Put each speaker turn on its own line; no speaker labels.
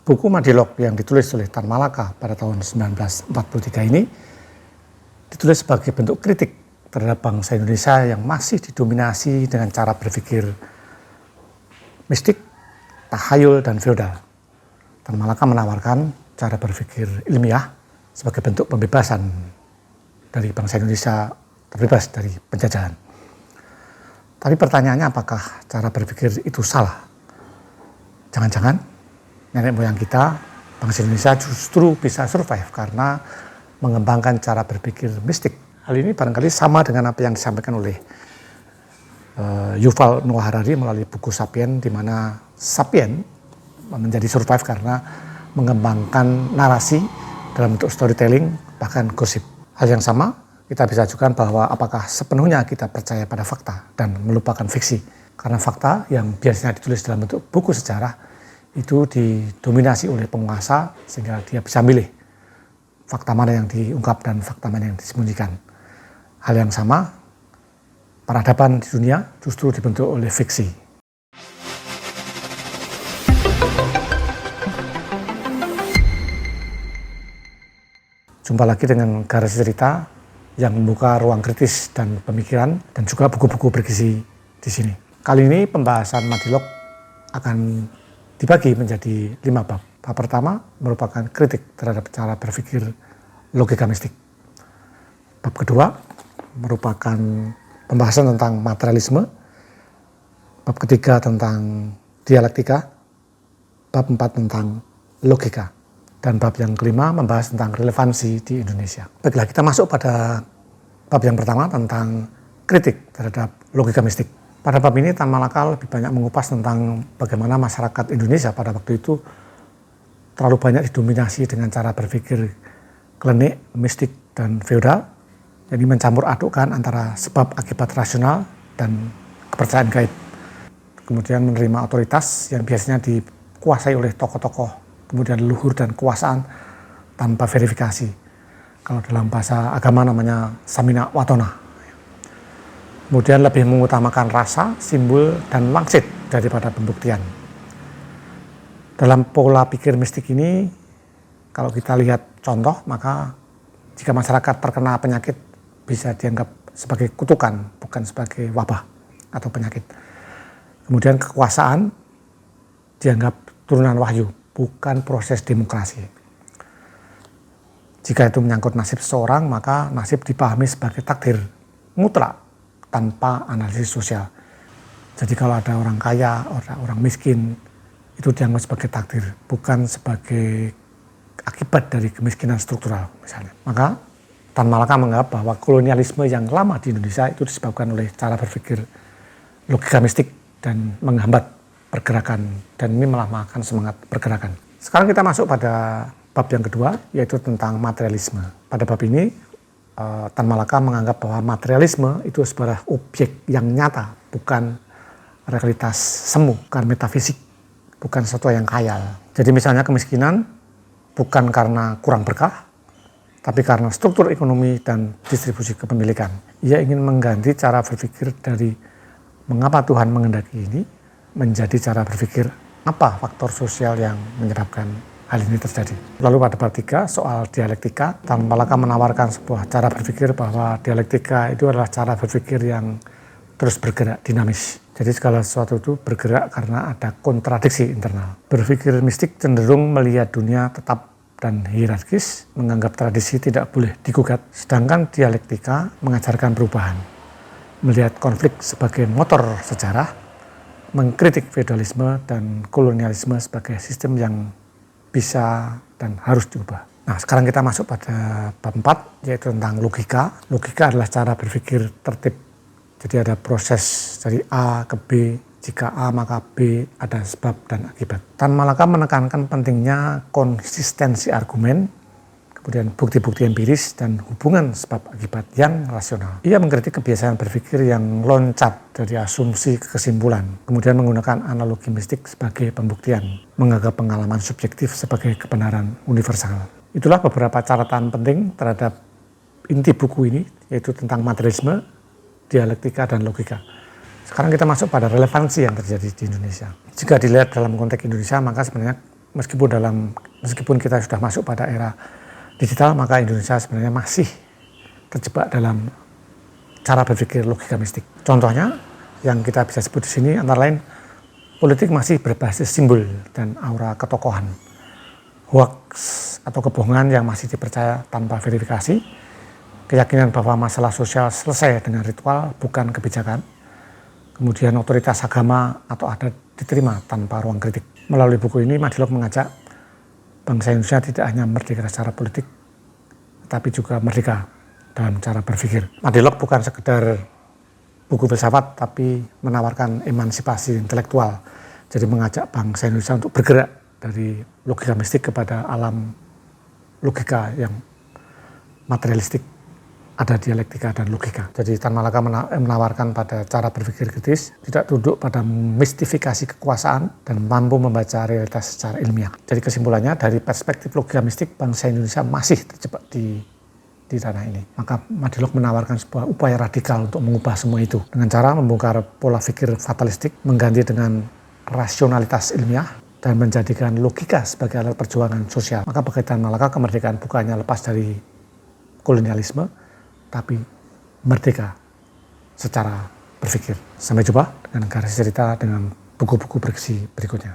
Buku Madilog yang ditulis oleh Tan Malaka pada tahun 1943 ini ditulis sebagai bentuk kritik terhadap bangsa Indonesia yang masih didominasi dengan cara berpikir mistik, tahayul, dan feodal. Tan Malaka menawarkan cara berpikir ilmiah sebagai bentuk pembebasan dari bangsa Indonesia terbebas dari penjajahan. Tapi pertanyaannya, apakah cara berpikir itu salah? Jangan-jangan nenek moyang kita, bangsa Indonesia justru bisa survive karena mengembangkan cara berpikir mistik. Hal ini barangkali sama dengan apa yang disampaikan oleh Yuval Noah Harari melalui buku Sapien, di mana Sapien menjadi survive karena mengembangkan narasi dalam bentuk storytelling, bahkan gosip. Hal yang sama kita bisa ajukan bahwa apakah sepenuhnya kita percaya pada fakta dan melupakan fiksi. Karena fakta yang biasanya ditulis dalam bentuk buku sejarah itu didominasi oleh penguasa sehingga dia bisa milih fakta mana yang diungkap dan fakta mana yang disembunyikan. Hal yang sama, peradaban di dunia justru dibentuk oleh fiksi. Jumpa lagi dengan Garasi Cerita yang membuka ruang kritis dan pemikiran dan juga buku-buku bergizi di sini. Kali ini pembahasan Madilog akan dibagi menjadi 5 bab. Bab pertama merupakan kritik terhadap cara berpikir logika mistik. Bab kedua merupakan pembahasan tentang materialisme. Bab ketiga tentang dialektika. Bab 4 tentang logika. Dan bab yang kelima membahas tentang relevansi di Indonesia. Baiklah, kita masuk pada bab yang pertama tentang kritik terhadap logika mistik. Pada bab ini Tan Malaka lebih banyak mengupas tentang bagaimana masyarakat Indonesia pada waktu itu terlalu banyak didominasi dengan cara berpikir klinik, mistik, dan feodal. Jadi mencampur adukkan antara sebab akibat rasional dan kepercayaan gaib. Kemudian menerima otoritas yang biasanya dikuasai oleh tokoh-tokoh, kemudian leluhur dan kekuasaan tanpa verifikasi. Kalau dalam bahasa agama namanya samina watona. Kemudian lebih mengutamakan rasa, simbol, dan wangsit daripada pembuktian. Dalam pola pikir mistik ini, kalau kita lihat contoh, maka jika masyarakat terkena penyakit bisa dianggap sebagai kutukan, bukan sebagai wabah atau penyakit. Kemudian kekuasaan dianggap turunan wahyu, bukan proses demokrasi. Jika itu menyangkut nasib seseorang, maka nasib dipahami sebagai takdir mutlak, tanpa analisis sosial. Jadi kalau ada orang kaya, orang miskin, itu dianggap sebagai takdir, bukan sebagai akibat dari kemiskinan struktural misalnya. Maka Tan Malaka menganggap bahwa kolonialisme yang lama di Indonesia itu disebabkan oleh cara berpikir logika mistik dan menghambat pergerakan, dan ini melemahkan semangat pergerakan. Sekarang kita masuk pada bab yang kedua, yaitu tentang materialisme. Pada bab ini Tan Malaka menganggap bahwa materialisme itu sebuah objek yang nyata, bukan realitas semu, bukan metafisik, bukan sesuatu yang khayal. Jadi misalnya kemiskinan bukan karena kurang berkah, tapi karena struktur ekonomi dan distribusi kepemilikan. Ia ingin mengganti cara berpikir dari mengapa Tuhan mengendaki ini menjadi cara berpikir apa faktor sosial yang menyebabkan hal ini terjadi. Lalu pada bab 3 soal dialektika, Tan Malaka menawarkan sebuah cara berpikir bahwa dialektika itu adalah cara berpikir yang terus bergerak, dinamis. Jadi segala sesuatu itu bergerak karena ada kontradiksi internal. Berpikir mistik cenderung melihat dunia tetap dan hierarkis, menganggap tradisi tidak boleh digugat. Sedangkan dialektika mengajarkan perubahan, melihat konflik sebagai motor sejarah, mengkritik feodalisme dan kolonialisme sebagai sistem yang bisa dan harus diubah. Nah, sekarang kita masuk pada bab 4, yaitu tentang logika. Logika adalah cara berpikir tertib. Jadi ada proses dari A ke B, jika A maka B, ada sebab dan akibat. Tan Malaka menekankan pentingnya konsistensi argumen, kemudian bukti-bukti empiris dan hubungan sebab akibat yang rasional. Ia mengkritik kebiasaan berpikir yang loncat dari asumsi ke kesimpulan, kemudian menggunakan analogi mistik sebagai pembuktian, menganggap pengalaman subjektif sebagai kebenaran universal. Itulah beberapa catatan penting terhadap inti buku ini, yaitu tentang materialisme, dialektika, dan logika. Sekarang kita masuk pada relevansi yang terjadi di Indonesia. Jika dilihat dalam konteks Indonesia, maka sebenarnya meskipun kita sudah masuk pada era digital, maka Indonesia sebenarnya masih terjebak dalam cara berpikir logika mistik. Contohnya yang kita bisa sebut di sini antara lain politik masih berbasis simbol dan aura ketokohan, hoax atau kebohongan yang masih dipercaya tanpa verifikasi, keyakinan bahwa masalah sosial selesai dengan ritual bukan kebijakan, kemudian otoritas agama atau adat diterima tanpa ruang kritik. Melalui buku ini Madilog mengajak bangsa Indonesia tidak hanya merdeka secara politik, tapi juga merdeka dalam cara berpikir. Madilog bukan sekedar buku filsafat, tapi menawarkan emansipasi intelektual. Jadi mengajak bangsa Indonesia untuk bergerak dari logika mistik kepada alam logika yang materialistik, ada dialektika dan logika. Jadi Tan Malaka menawarkan pada cara berpikir kritis, tidak duduk pada mistifikasi kekuasaan dan mampu membaca realitas secara ilmiah. Jadi kesimpulannya dari perspektif logika mistik, bangsa Indonesia masih terjebak di ranah ini. Maka Madilog menawarkan sebuah upaya radikal untuk mengubah semua itu dengan cara membongkar pola pikir fatalistik, mengganti dengan rasionalitas ilmiah, dan menjadikan logika sebagai alat perjuangan sosial. Maka bagi Tan Malaka, kemerdekaan bukannya lepas dari kolonialisme, tapi merdeka secara berpikir. Sampai jumpa dengan garis cerita dengan buku-buku berisi berikutnya.